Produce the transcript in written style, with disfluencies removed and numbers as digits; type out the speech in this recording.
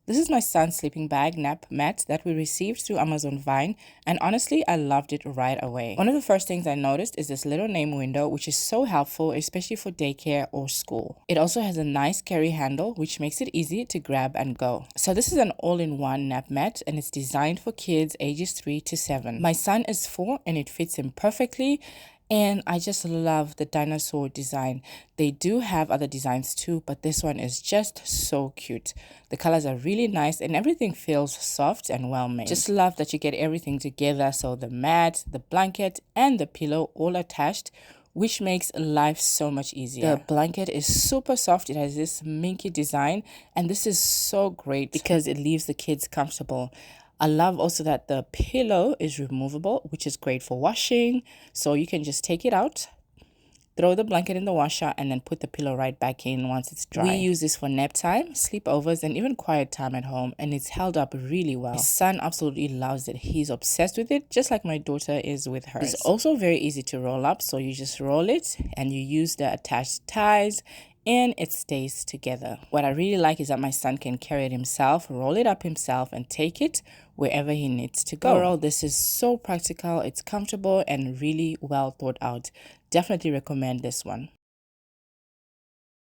This is my son's sleeping bag nap mat that we received through Amazon Vine, and honestly, I loved it right away. One of the first things I noticed is this little name window, which is so helpful, especially for daycare or school. It also has a nice carry handle, which makes it easy to grab and go. So this is an all-in-one nap mat, and it's designed for kids ages 3 to 7. My son is 4, and it fits him perfectly. And I just love the dinosaur design. They do have other designs too, but this one is just so cute. The colors are really nice and everything feels soft and well made. Just love that you get everything together. So the mat, the blanket, and the pillow all attached, which makes life so much easier. The blanket is super soft. It has this minky design, and this is so great because it leaves the kids comfortable. I love also that the pillow is removable, which is great for washing. So you can just take it out, throw the blanket in the washer, and then put the pillow right back in once it's dry. We use this for nap time, sleepovers, and even quiet time at home, and it's held up really well. My son absolutely loves it. He's obsessed with it, just like my daughter is with hers. It's also very easy to roll up, so you just roll it and you use the attached ties, and it stays together. What I really like is that my son can carry it himself, roll it up himself, and take it wherever he needs to go. Overall, this is so practical, it's comfortable, and really well thought out. Definitely recommend this one.